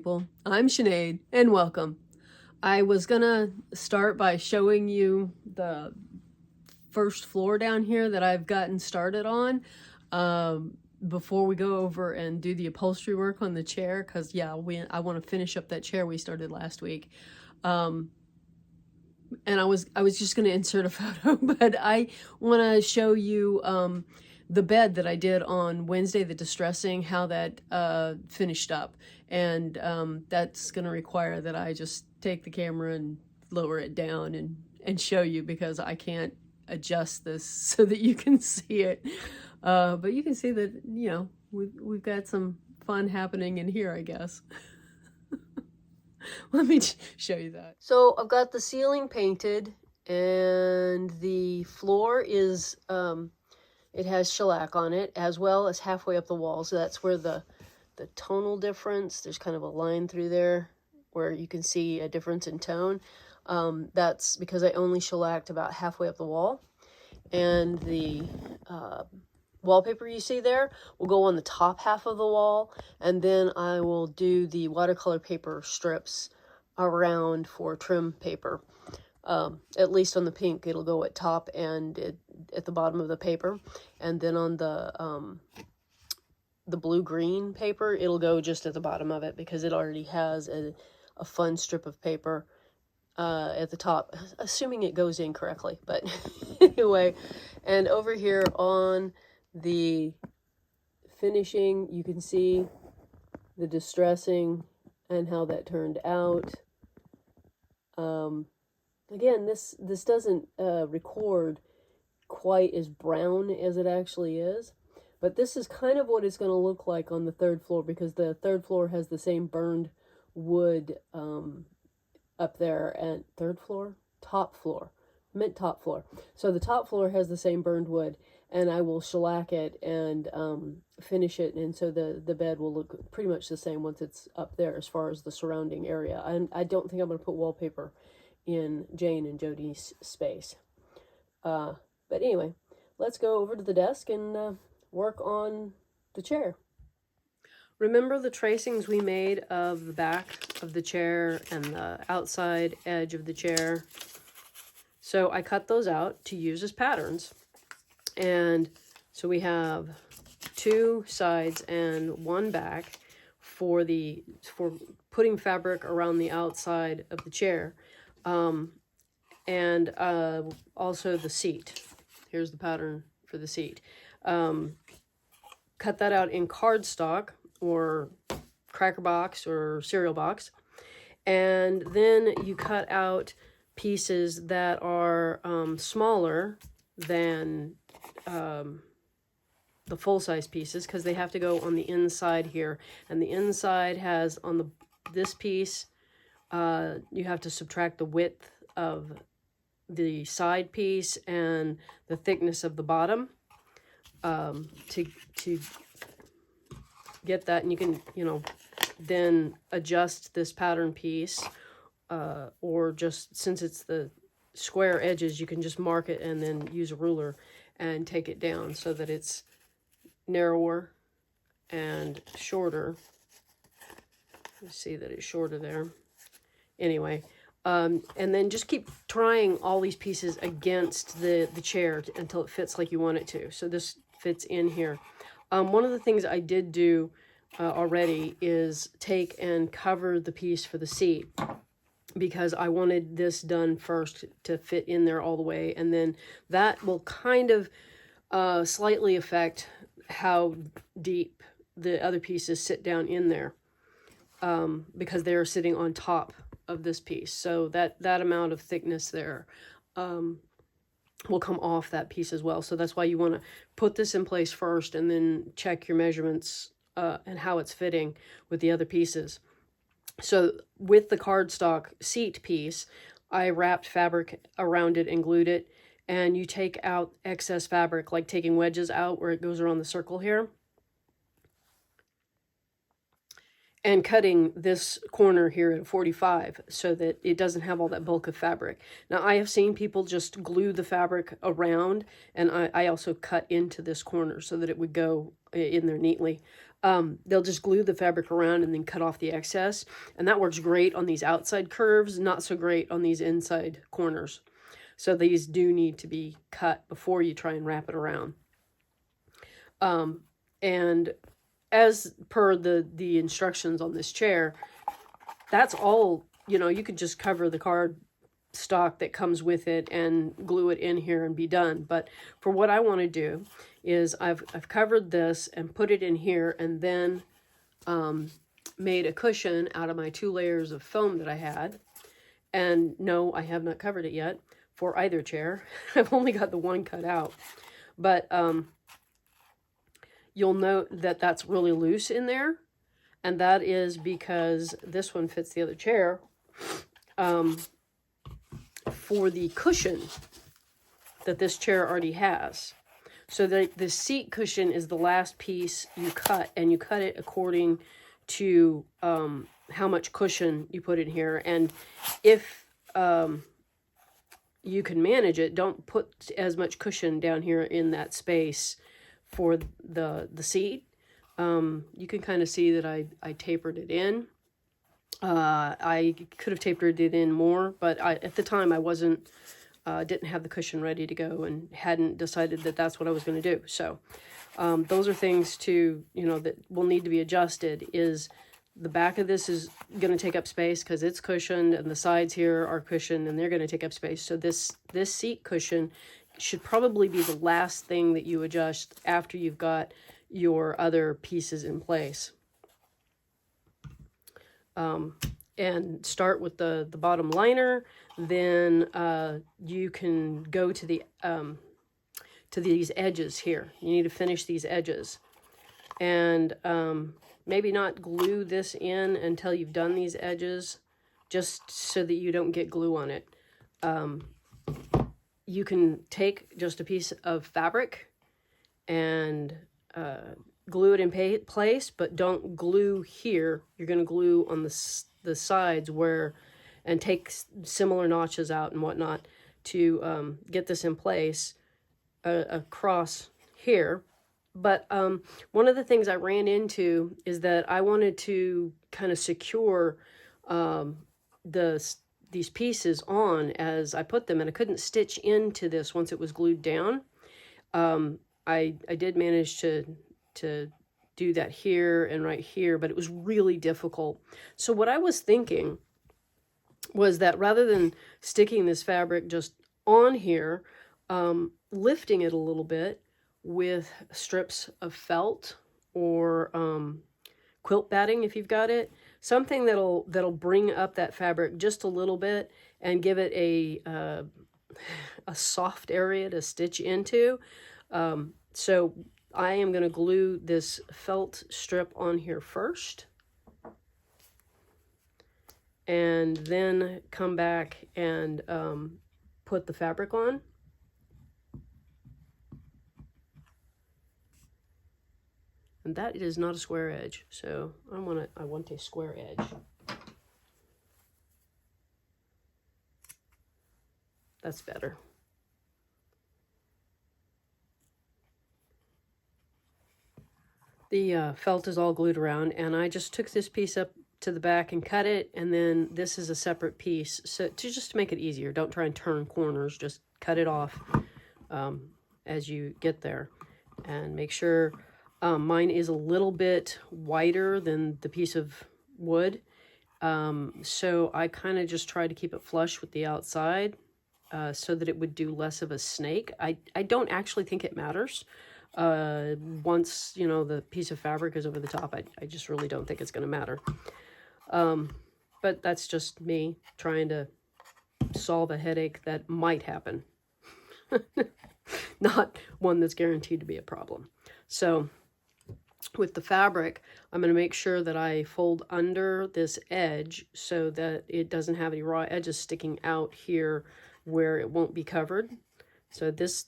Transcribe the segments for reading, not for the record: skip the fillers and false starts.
people. I'm Sinead, and welcome. I was gonna start by showing you the first floor down here that I've gotten started on before we go over and do the upholstery work on the chair, because yeah, I want to finish up that chair we started last week. And I was just going to insert a photo, but I want to show you the bed that I did on Wednesday, the distressing, how that finished up. And that's going to require that I just take the camera and lower it down and show you, because I can't adjust this so that you can see it. But you can see that, you know, we've got some fun happening in here, I guess. Let me show you that. So I've got the ceiling painted, and the floor is, it has shellac on it, as well as halfway up the wall. So that's where the tonal difference, there's kind of a line through there where you can see a difference in tone. That's because I only shellacked about halfway up the wall. And the wallpaper you see there will go on the top half of the wall, and then I will do the watercolor paper strips around for trim paper. At least on the pink, it'll go at top and at the bottom of the paper, and then on the blue-green paper, it'll go just at the bottom of it, because it already has a fun strip of paper at the top, assuming it goes in correctly. But anyway, and over here on the finishing, you can see the distressing and how that turned out. Again, this doesn't record quite as brown as it actually is, but this is kind of what it's going to look like on the third floor, because the third floor has the same burned wood up there. And top floor, meant top floor. So the top floor has the same burned wood, and I will shellac it and finish it, and so the bed will look pretty much the same once it's up there as far as the surrounding area. I don't think I'm going to put wallpaper in Jane and Jody's space. But anyway, let's go over to the desk and work on the chair. Remember the tracings we made of the back of the chair and the outside edge of the chair? So I cut those out to use as patterns. And so we have 2 sides and 1 back for putting fabric around the outside of the chair. And also the seat. Here's the pattern for the seat. Cut that out in cardstock or cracker box or cereal box. And then you cut out pieces that are smaller than the full-size pieces, because they have to go on the inside here. And the inside has, on this piece, you have to subtract the width of the side piece and the thickness of the bottom to get that. And you can, you know, then adjust this pattern piece, or just, since it's the square edges, you can just mark it and then use a ruler and take it down so that it's narrower and shorter. You see that it's shorter there. Anyway, and then just keep trying all these pieces against the chair until it fits like you want it to. So this fits in here. One of the things I did do already is take and cover the piece for the seat, because I wanted this done first to fit in there all the way, and then that will kind of slightly affect how deep the other pieces sit down in there, because they're sitting on top of this piece. So that amount of thickness there will come off that piece as well. So that's why you want to put this in place first and then check your measurements and how it's fitting with the other pieces. So with the cardstock seat piece, I wrapped fabric around it and glued it. And you take out excess fabric, like taking wedges out where it goes around the circle here. and cutting this corner here at 45 so that it doesn't have all that bulk of fabric. Now, I have seen people just glue the fabric around, and I also cut into this corner so that it would go in there neatly. They'll just glue the fabric around and then cut off the excess, and that works great on these outside curves, not so great on these inside corners. So these do need to be cut before you try and wrap it around. And as per the instructions on this chair, that's all, you know, you could just cover the card stock that comes with it and glue it in here and be done. But for what I want to do is I've covered this and put it in here, and then made a cushion out of my 2 layers of foam that I had. And no, I have not covered it yet for either chair. I've only got the one cut out. But you'll note that that's really loose in there, and that is because this one fits the other chair. For the cushion that this chair already has. So the seat cushion is the last piece you cut, and you cut it according to how much cushion you put in here. And if you can manage it, don't put as much cushion down here in that space for the seat. You can kind of see that I tapered it in. I could have tapered it in more, but at the time I didn't have the cushion ready to go and hadn't decided that that's what I was going to do. So those are things to, you know, that will need to be adjusted. Is the back of this is going to take up space because it's cushioned, and the sides here are cushioned and they're going to take up space. So this seat cushion should probably be the last thing that you adjust after you've got your other pieces in place. And start with the bottom liner, then you can go to these edges here. You need to finish these edges, and maybe not glue this in until you've done these edges, just so that you don't get glue on it. You can take just a piece of fabric and glue it in place, but don't glue here. You're going to glue on the sides and take similar notches out and whatnot to get this in place across here. But one of the things I ran into is that I wanted to kind of secure these pieces on as I put them, and I couldn't stitch into this once it was glued down. I did manage to do that here and right here, but it was really difficult. So what I was thinking was that rather than sticking this fabric just on here, lifting it a little bit with strips of felt or quilt batting if you've got it, something that'll bring up that fabric just a little bit and give it a soft area to stitch into. So I am going to glue this felt strip on here first, and then come back and put the fabric on. And that is not a square edge, so I want a square edge. That's better. The felt is all glued around, and I just took this piece up to the back and cut it, and then this is a separate piece. So just to make it easier, don't try and turn corners, just cut it off as you get there. And make sure mine is a little bit wider than the piece of wood. So I kind of just try to keep it flush with the outside so that it would do less of a snake. I don't actually think it matters. Once, you know, the piece of fabric is over the top, I just really don't think it's going to matter. But that's just me trying to solve a headache that might happen. Not one that's guaranteed to be a problem. So with the fabric, I'm going to make sure that I fold under this edge so that it doesn't have any raw edges sticking out here where it won't be covered. So this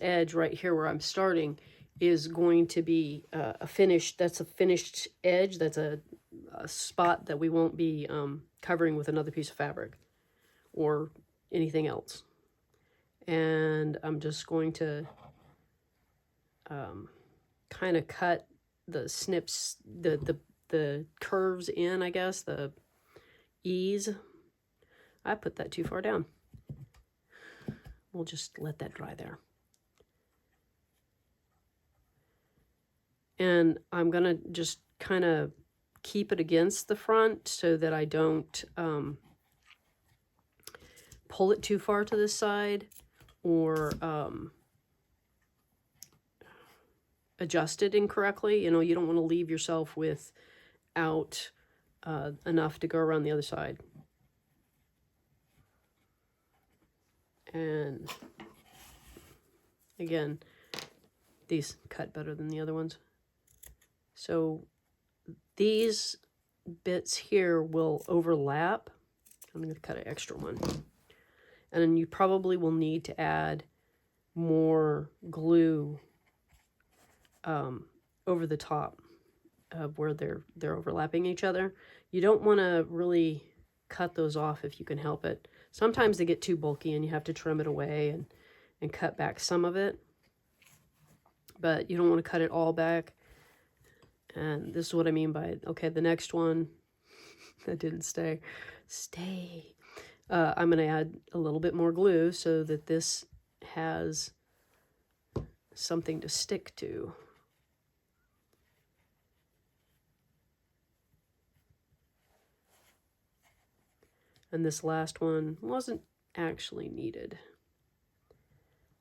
edge right here where I'm starting is going to be a finished, that's a finished edge. That's a a spot that we won't be covering with another piece of fabric or anything else. And I'm just going to kind of cut the snips, the curves in, I guess, the E's. I put that too far down. We'll just let that dry there. And I'm gonna just kind of keep it against the front so that I don't pull it too far to this side or adjust it incorrectly. You know, you don't want to leave yourself without enough to go around the other side. And again, these cut better than the other ones. So these bits here will overlap. I'm going to cut an extra one. And then you probably will need to add more glue over the top of where they're overlapping each other. You don't want to really cut those off if you can help it. Sometimes they get too bulky and you have to trim it away and cut back some of it. But you don't want to cut it all back. And this is what I mean by, okay, the next one, that didn't stay. I'm going to add a little bit more glue so that this has something to stick to. And this last one wasn't actually needed.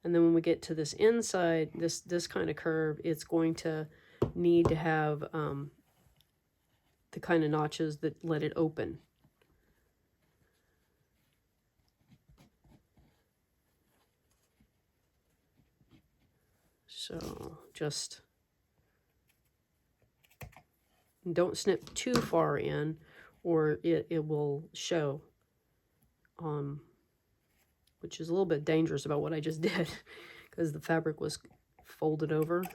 And then when we get to this inside, this kind of curve, it's going to need to have the kind of notches that let it open. So just don't snip too far in or it will show, which is a little bit dangerous about what I just did because the fabric was folded over. I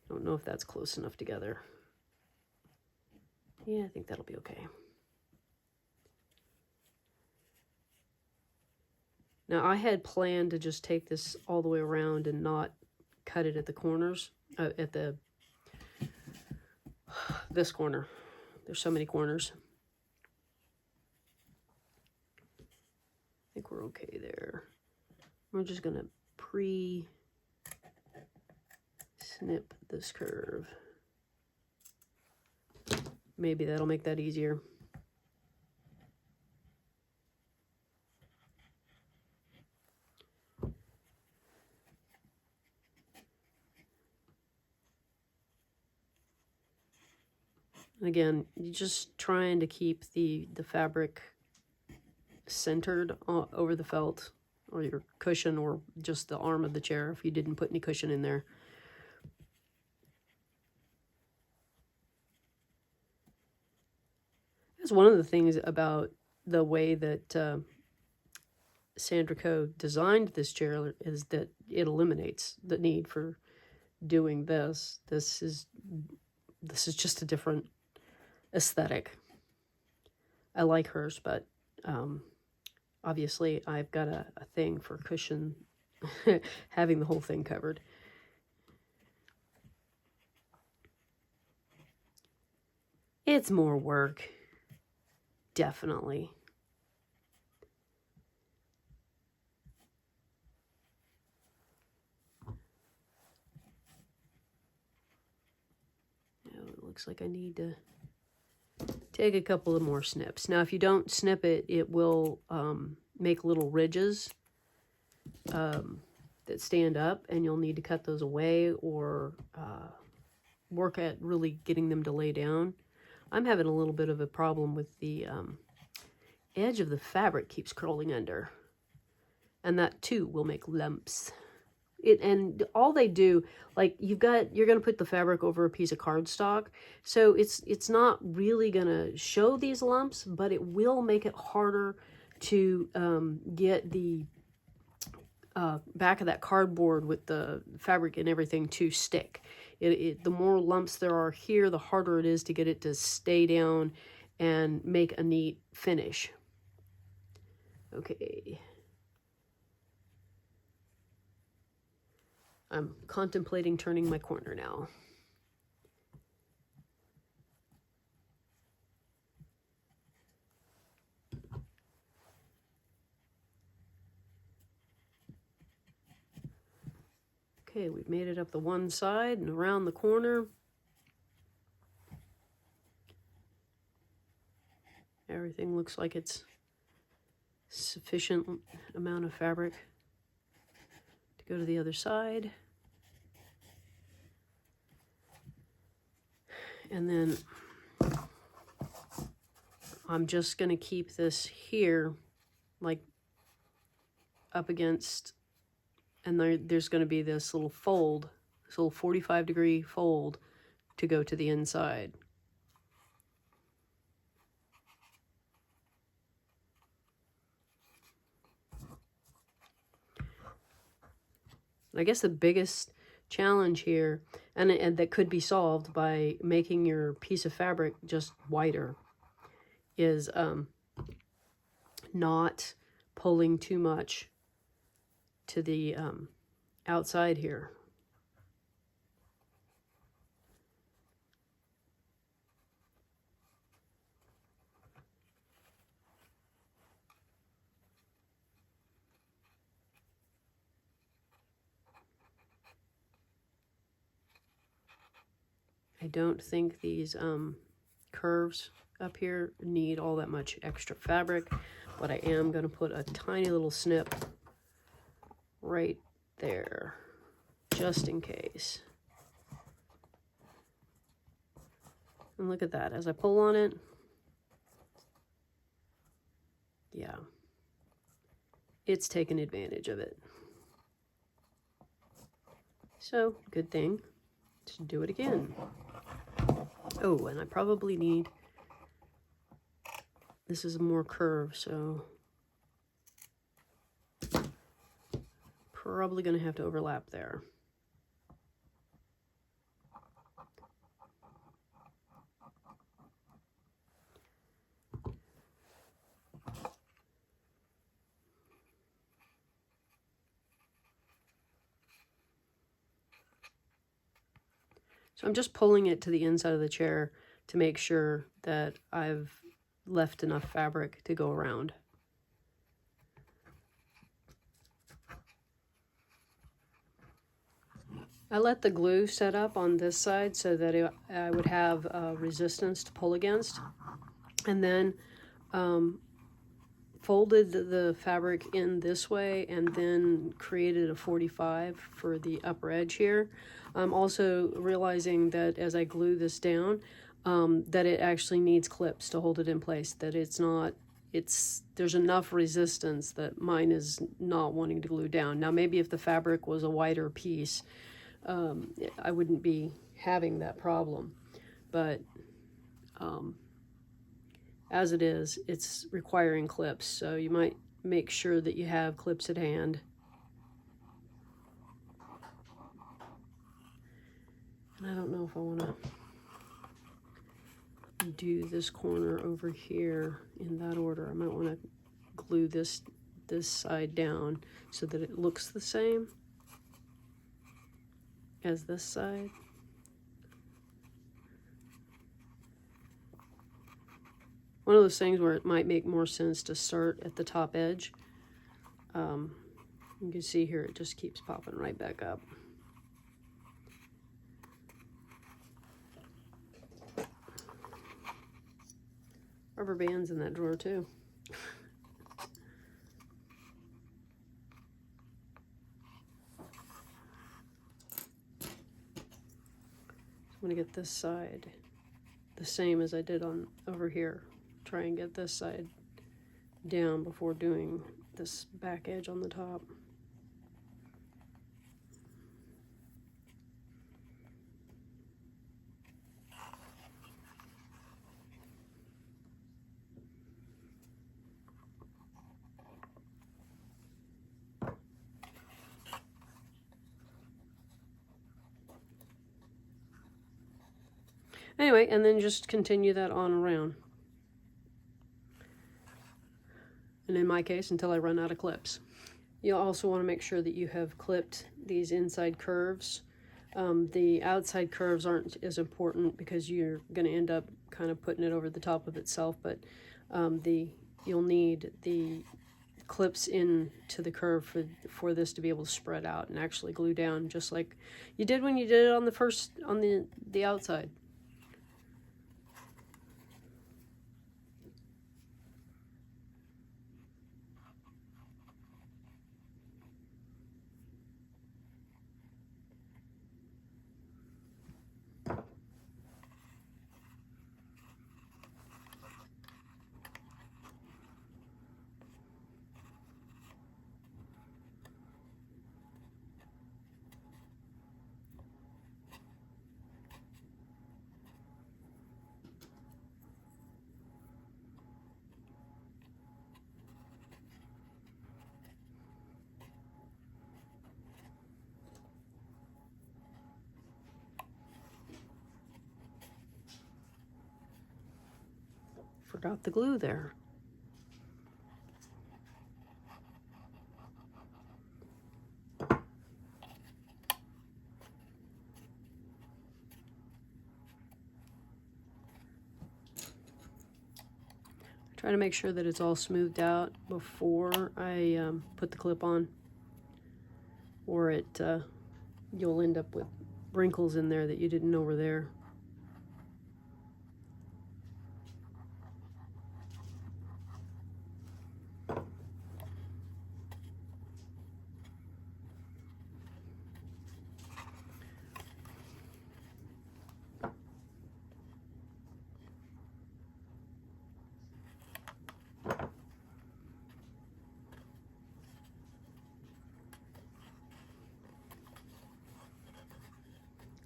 don't know if that's close enough together. Yeah, I think that'll be okay. Now I had planned to just take this all the way around and not cut it at the corners, at this corner. There's so many corners. I think we're okay there. We're just gonna snip this curve. Maybe that'll make that easier. Again, you're just trying to keep the fabric centered over the felt or your cushion or just the arm of the chair if you didn't put any cushion in there. That's one of the things about the way that Sandra Co designed this chair is that it eliminates the need for doing this. This is just a different aesthetic. I like hers, but obviously I've got a thing for cushion having the whole thing covered. It's more work, definitely. Now it looks like I need to take a couple of more snips. Now, if you don't snip it, it will make little ridges that stand up, and you'll need to cut those away or work at really getting them to lay down. I'm having a little bit of a problem with the edge of the fabric keeps curling under, and that too will make lumps. And all they do, like you're gonna put the fabric over a piece of cardstock, so it's not really gonna show these lumps, but it will make it harder to get the back of that cardboard with the fabric and everything to stick. The more lumps there are here, the harder it is to get it to stay down and make a neat finish. Okay. I'm contemplating turning my corner now. Okay, we've made it up the one side and around the corner. Everything looks like it's sufficient amount of fabric to go to the other side. And then I'm just going to keep this here, like up against, and there's going to be this little fold, this little 45-degree fold to go to the inside. I guess the biggest challenge here, and that could be solved by making your piece of fabric just wider, is not pulling too much to the outside here. I don't think these curves up here need all that much extra fabric, but I am going to put a tiny little snip right there, just in case. And look at that, as I pull on it, yeah, it's taken advantage of it. So, good thing to do it again. Oh, and I probably need, this is more curve, so probably going to have to overlap there. So I'm just pulling it to the inside of the chair to make sure that I've left enough fabric to go around. I let the glue set up on this side so that I would have resistance to pull against, and then folded the fabric in this way and then created a 45 for the upper edge here. I'm also realizing that as I glue this down, that it actually needs clips to hold it in place, that there's enough resistance that mine is not wanting to glue down. Now maybe if the fabric was a wider piece, I wouldn't be having that problem, but as it is, it's requiring clips, so you might make sure that you have clips at hand. And I don't know if I want to do this corner over here in that order. I might want to glue this side down so that it looks the same as this side. One of those things where it might make more sense to start at the top edge. You can see here it just keeps popping right back up. Rubber bands in that drawer too. I'm going to get this side the same as I did on over here. Try and get this side down before doing this back edge on the top. Anyway, and then just continue that on around. And in my case, until I run out of clips. You'll also want to make sure that you have clipped these inside curves. The outside curves aren't as important because you're going to end up kind of putting it over the top of itself, but you'll need the clips into the curve for this to be able to spread out and actually glue down, just like you did when you did it on the outside. Forgot the glue there. Try to make sure that it's all smoothed out before I put the clip on, or you'll end up with wrinkles in there that you didn't know were there.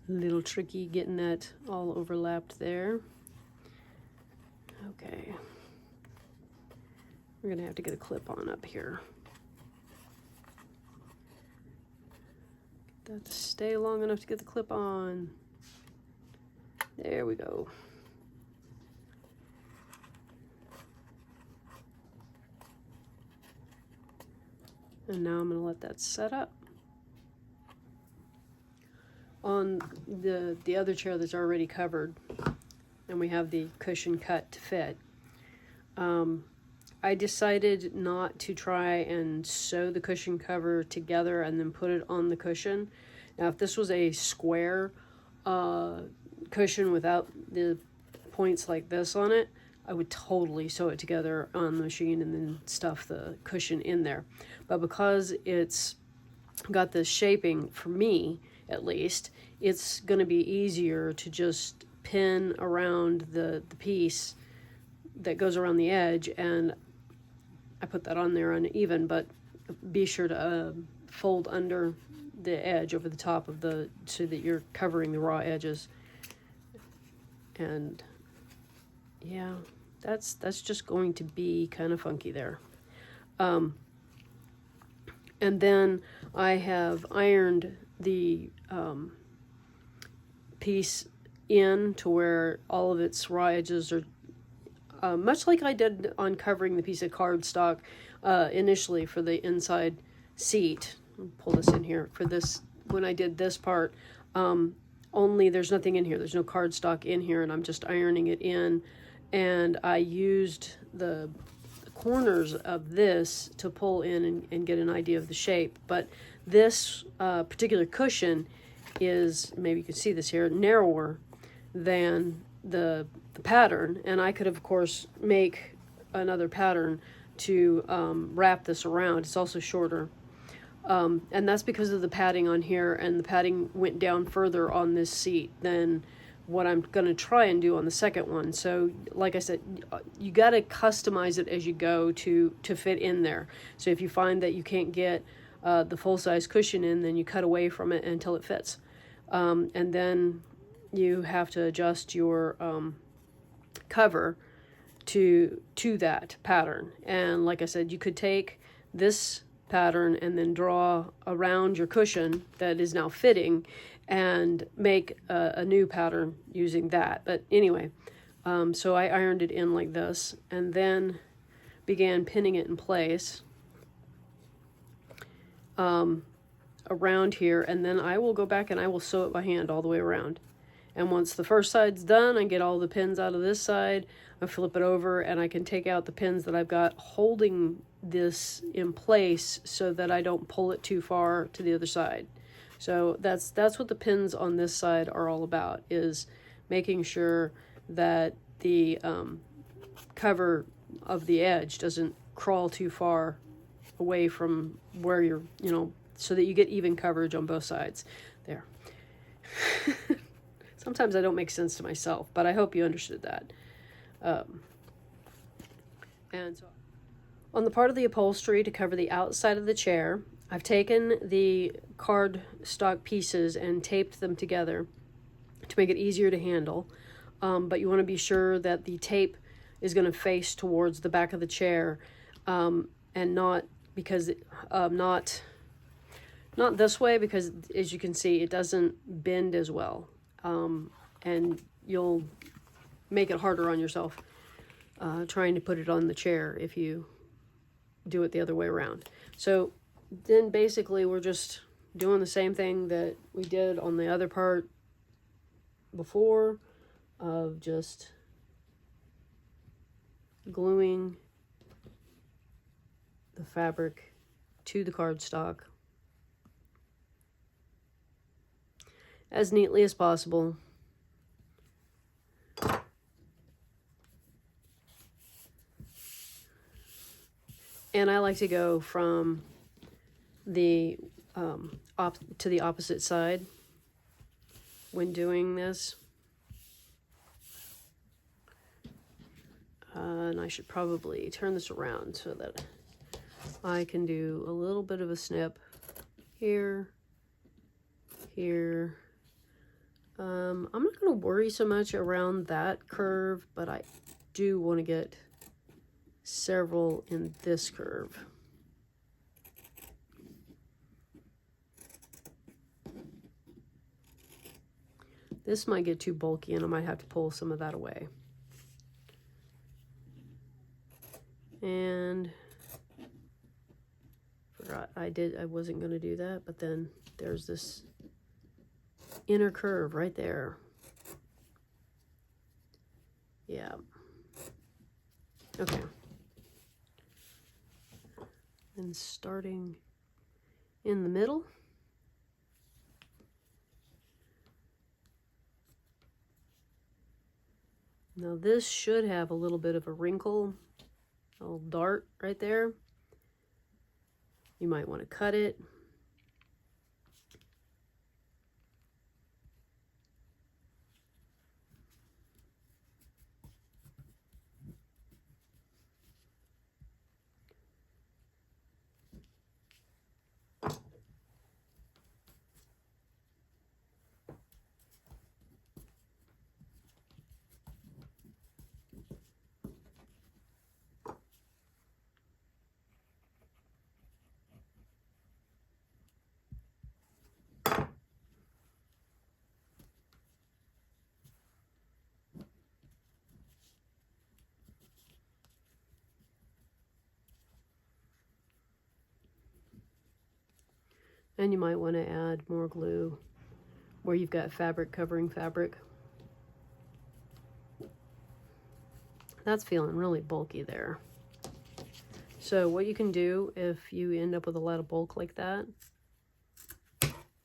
A little tricky getting that all overlapped there. Okay. We're gonna have to get a clip on up here. Get that to stay long enough to get the clip on. There we go. And now I'm gonna let that set up. On the other chair that's already covered, and we have the cushion cut to fit, I decided not to try and sew the cushion cover together and then put it on the cushion. Now, if this was a square cushion without the points like this on it, I would totally sew it together on the machine and then stuff the cushion in there. But because it's got this shaping, for me at least, it's going to be easier to just pin around the piece that goes around the edge, and I put that on there uneven, but be sure to fold under the edge over the top of so that you're covering the raw edges. And yeah, that's just going to be kind of funky there. And then I have ironed the piece in to where all of its raw edges are much like I did on covering the piece of cardstock initially for the inside seat. I'll pull this in here for this. When I did this part, only there's nothing in here. There's no cardstock in here, and I'm just ironing it in. And I used the corners of this to pull in and get an idea of the shape. But this particular cushion is, maybe you can see this here, narrower than the pattern, and I could of course make another pattern to wrap this around. It's also shorter, and that's because of the padding on here, and the padding went down further on this seat than what I'm going to try and do on the second one. So like I said, you got to customize it as you go to fit in there. So if you find that you can't get the full-size cushion in, then you cut away from it until it fits, and then you have to adjust your cover to that pattern. And like I said, you could take this pattern and then draw around your cushion that is now fitting and make a new pattern using that. But anyway, so I ironed it in like this and then began pinning it in place around here, and then I will go back and I will sew it by hand all the way around. And once the first side's done, I get all the pins out of this side, I flip it over, and I can take out the pins that I've got holding this in place so that I don't pull it too far to the other side. So that's what the pins on this side are all about, is making sure that the cover of the edge doesn't crawl too far away from where you're, so that you get even coverage on both sides. There. Sometimes I don't make sense to myself, but I hope you understood that. And so on the part of the upholstery to cover the outside of the chair, I've taken the cardstock pieces and taped them together to make it easier to handle. But you want to be sure that the tape is going to face towards the back of the chair, and not because not this way, because as you can see, it doesn't bend as well, and you'll make it harder on yourself trying to put it on the chair if you do it the other way around. So then basically we're just doing the same thing that we did on the other part before, of just gluing the fabric to the cardstock as neatly as possible. And I like to go from the to the opposite side when doing this. And I should probably turn this around so that I can do a little bit of a snip here, here. I'm not going to worry so much around that curve, but I do want to get several in this curve. This might get too bulky and I might have to pull some of that away. And forgot I wasn't going to do that, but then there's this inner curve right there. Yeah. Okay. And starting in the middle. Now this should have a little bit of a wrinkle, a little dart right there. You might want to cut it. And you might want to add more glue where you've got fabric covering fabric. That's feeling really bulky there. So what you can do if you end up with a lot of bulk like that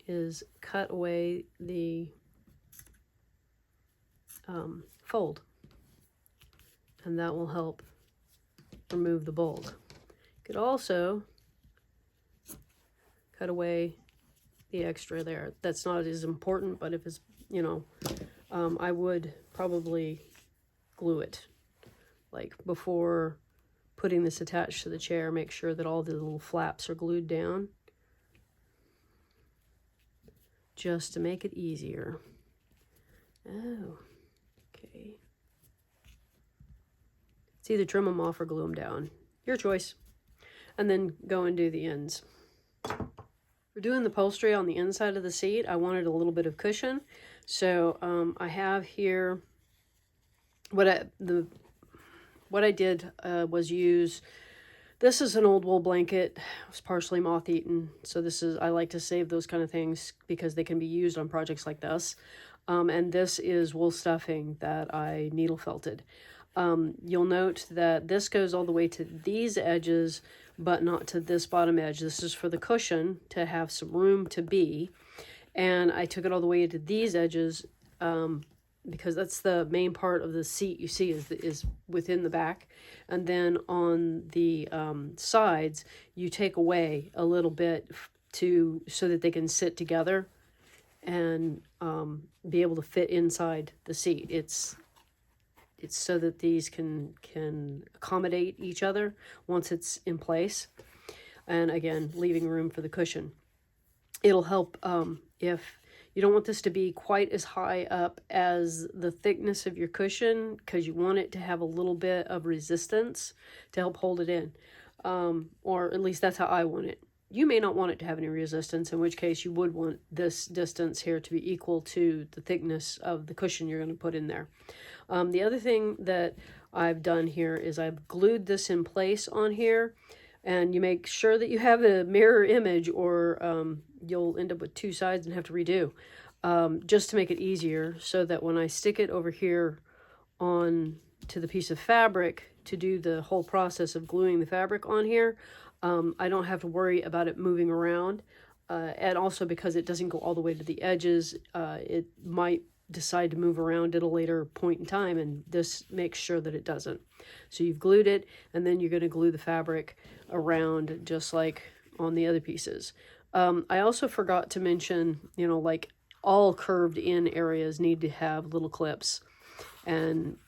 is cut away the fold, and that will help remove the bulk. You could also cut away the extra there. That's not as important, but if it's, I would probably glue it. Like before putting this attached to the chair, make sure that all the little flaps are glued down, just to make it easier. Oh, okay. It's either trim them off or glue them down. Your choice. and then go and do the ends. For doing the upholstery on the inside of the seat, I wanted a little bit of cushion. So I have here, what I did was use, this is an old wool blanket. It was partially moth-eaten. So I like to save those kind of things because they can be used on projects like this. And this is wool stuffing that I needle felted. You'll note that this goes all the way to these edges, but not to this bottom edge. This is for the cushion to have some room to be. And I took it all the way to these edges because that's the main part of the seat you see is within the back. And then on the sides, you take away a little bit so that they can sit together and be able to fit inside the seat. It's so that these can accommodate each other once it's in place. And again, leaving room for the cushion. It'll help if you don't want this to be quite as high up as the thickness of your cushion, because you want it to have a little bit of resistance to help hold it in. Or at least that's how I want it. You may not want it to have any resistance, in which case you would want this distance here to be equal to the thickness of the cushion you're going to put in there. The other thing that I've done here is I've glued this in place on here, and you make sure that you have a mirror image, or you'll end up with two sides and have to redo, just to make it easier, so that when I stick it over here on to the piece of fabric to do the whole process of gluing the fabric on here, I don't have to worry about it moving around. And also because it doesn't go all the way to the edges, it might decide to move around at a later point in time, and this makes sure that it doesn't. So you've glued it, and then you're going to glue the fabric around just like on the other pieces. I also forgot to mention, like all curved in areas need to have little clips, and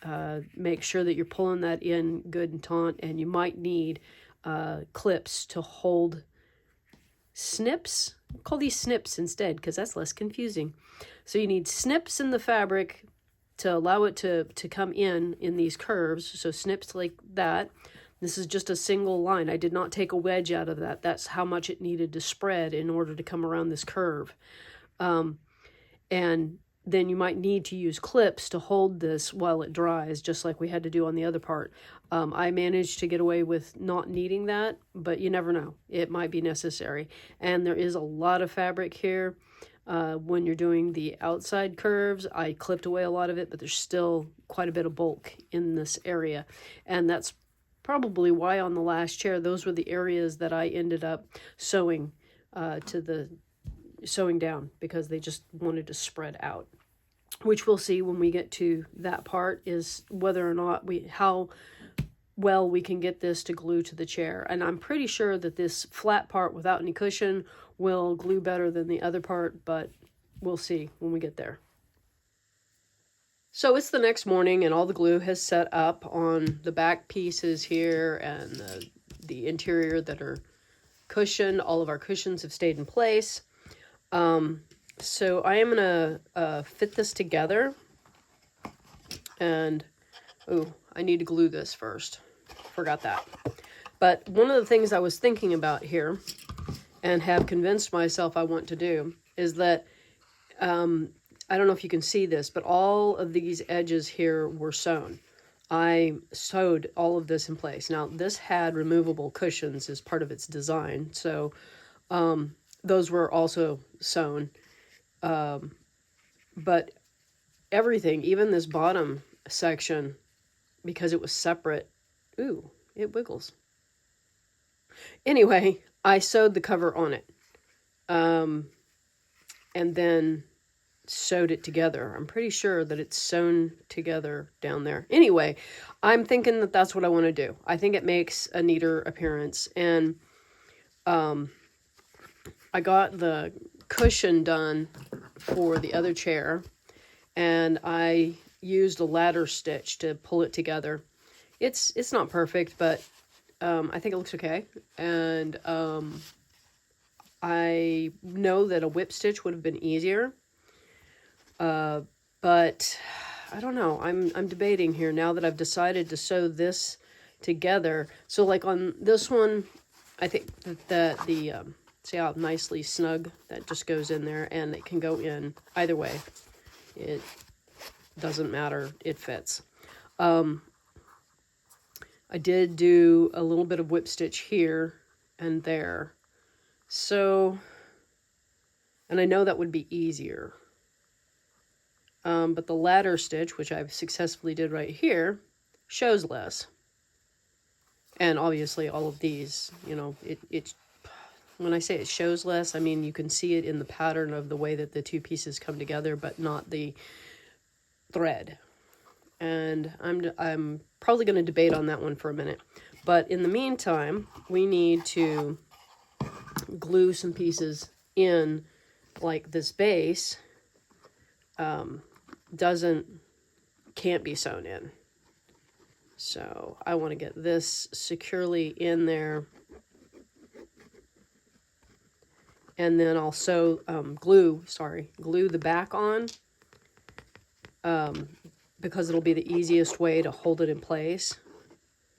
make sure that you're pulling that in good and taut, and you might need clips to hold snips. Call these snips instead, because that's less confusing. So you need snips in the fabric to allow it to come in these curves. So snips like that. This is just a single line. I did not take a wedge out of that. That's how much it needed to spread in order to come around this curve. And then you might need to use clips to hold this while it dries, just like we had to do on the other part. I managed to get away with not needing that, but you never know. It might be necessary. And there is a lot of fabric here. When you're doing the outside curves, I clipped away a lot of it, but there's still quite a bit of bulk in this area. And that's probably why on the last chair, those were the areas that I ended up sewing sewing down, because they just wanted to spread out. Which we'll see when we get to that part, is whether or not how well we can get this to glue to the chair. And I'm pretty sure that this flat part without any cushion will glue better than the other part, but we'll see when we get there. So it's the next morning, and all the glue has set up on the back pieces here and the interior that are cushioned. All of our cushions have stayed in place. So I am going to fit this together, and, I need to glue this first. Forgot that. But one of the things I was thinking about here, and have convinced myself I want to do, is that, I don't know if you can see this, but all of these edges here were sewn. I sewed all of this in place. Now, this had removable cushions as part of its design, so those were also sewn. But everything, even this bottom section, because it was separate, it wiggles. Anyway, I sewed the cover on it, and then sewed it together. I'm pretty sure that it's sewn together down there. Anyway, I'm thinking that that's what I want to do. I think it makes a neater appearance, and I got the cushion done for the other chair, and I used a ladder stitch to pull it together. It's not perfect, but I think it looks okay. And I know that a whip stitch would have been easier, but I don't know. I'm debating here now that I've decided to sew this together. So like on this one, I think that see how nicely snug that just goes in there, and it can go in either way. It doesn't matter, it fits. I did do a little bit of whip stitch here and there. So, and I know that would be easier. But the ladder stitch, which I've successfully did right here, shows less. And obviously all of these, you know, it when I say it shows less, I mean you can see it in the pattern of the way that the two pieces come together, but not the thread. And I'm probably going to debate on that one for a minute. But in the meantime, we need to glue some pieces in, like this base can't be sewn in. So I want to get this securely in there. And then I'll sew, glue the back on, because it'll be the easiest way to hold it in place.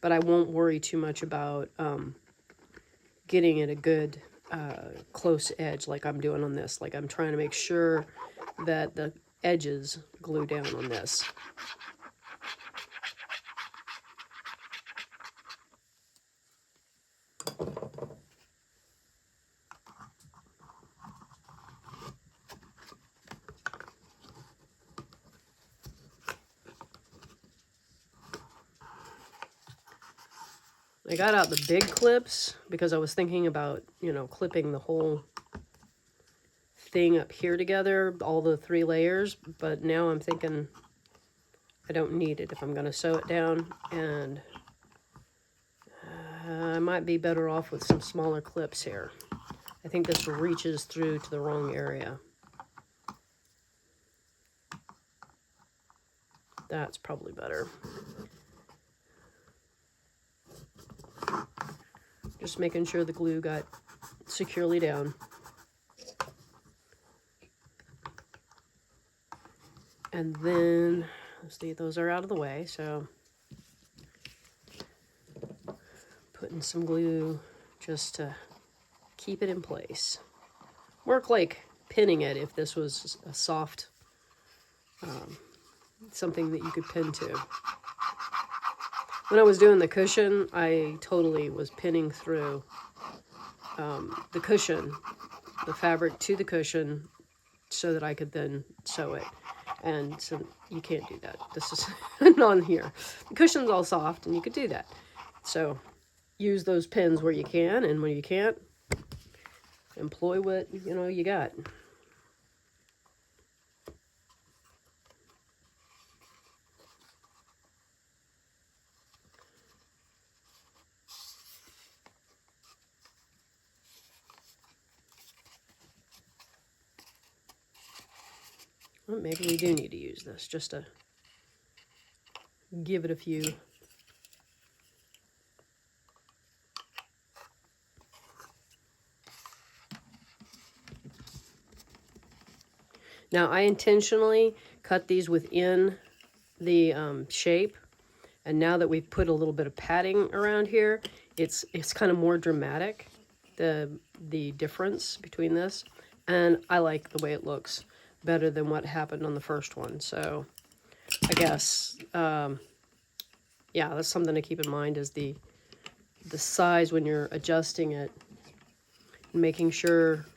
But I won't worry too much about getting it a good close edge like I'm doing on this. Like I'm trying to make sure that the edges glue down on this. I got out the big clips because I was thinking about, you know, clipping the whole thing up here together, all the 3 layers, but now I'm thinking I don't need it if I'm going to sew it down, and I might be better off with some smaller clips here. I think this reaches through to the wrong area. That's probably better. Just making sure the glue got securely down. And then, let's see, those are out of the way, so putting some glue just to keep it in place. Work like pinning it if this was a soft, something that you could pin to. When I was doing the cushion, I totally was pinning through the cushion, the fabric to the cushion, so that I could then sew it. And so you can't do that. This is on here. The cushion's all soft, and you could do that. So use those pins where you can, and when you can't, employ what you got. Well, maybe we do need to use this just to give it a few. Now, I intentionally cut these within the shape, and now that we've put a little bit of padding around here, it's kind of more dramatic, the difference between this, and I like the way it looks better than what happened on the first one. So I guess, yeah, that's something to keep in mind, is the size when you're adjusting it, making sure,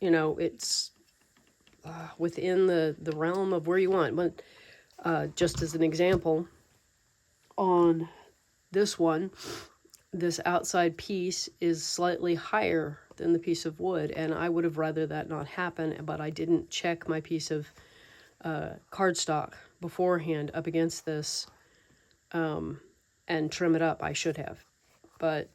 it's within the realm of where you want. But just as an example, on this one, this outside piece is slightly higher than the piece of wood, and I would have rather that not happen, but I didn't check my piece of cardstock beforehand up against this and trim it up. I should have, but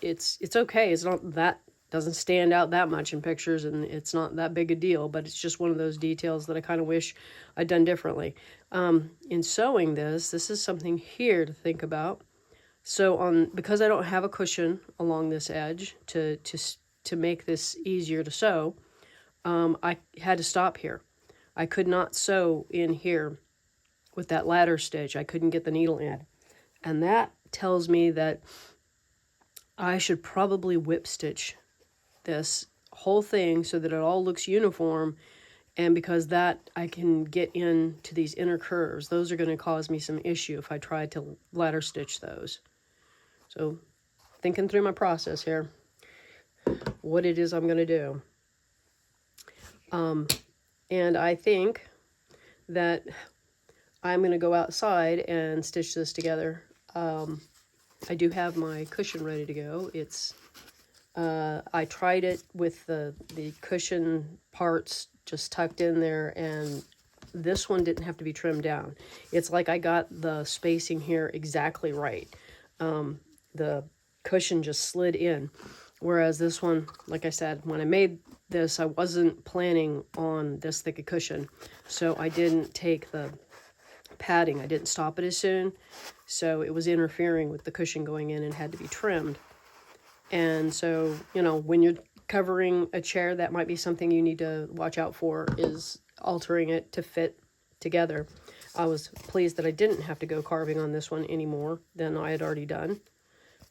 it's okay. It's not that, doesn't stand out that much in pictures, and it's not that big a deal, but it's just one of those details that I kind of wish I'd done differently. In sewing this is something here to think about. So because I don't have a cushion along this edge to make this easier to sew, I had to stop here. I could not sew in here with that ladder stitch. I couldn't get the needle in. And that tells me that I should probably whip stitch this whole thing so that it all looks uniform, and because that I can get into these inner curves. Those are going to cause me some issue if I try to ladder stitch those. So thinking through my process here, what it is I'm going to do. And I think that I'm going to go outside and stitch this together. I do have my cushion ready to go. It's I tried it with the cushion parts just tucked in there, and this one didn't have to be trimmed down. It's like I got the spacing here exactly right. The cushion just slid in, whereas this one, like I said, when I made this, I wasn't planning on this thick a cushion, so I didn't take the padding. I didn't stop it as soon, so it was interfering with the cushion going in and had to be trimmed. And so, you know, when you're covering a chair, that might be something you need to watch out for, is altering it to fit together. I was pleased that I didn't have to go carving on this one any more than I had already done.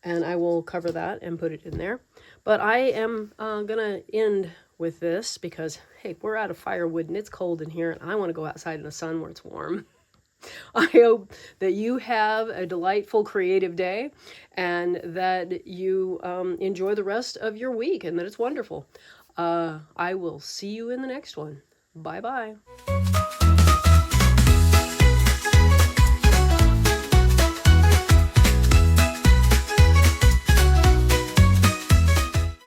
And I will cover that and put it in there. But I am going to end with this because, hey, we're out of firewood and it's cold in here, and I want to go outside in the sun where it's warm. I hope that you have a delightful creative day, and that you enjoy the rest of your week, and that it's wonderful. I will see you in the next one. Bye-bye.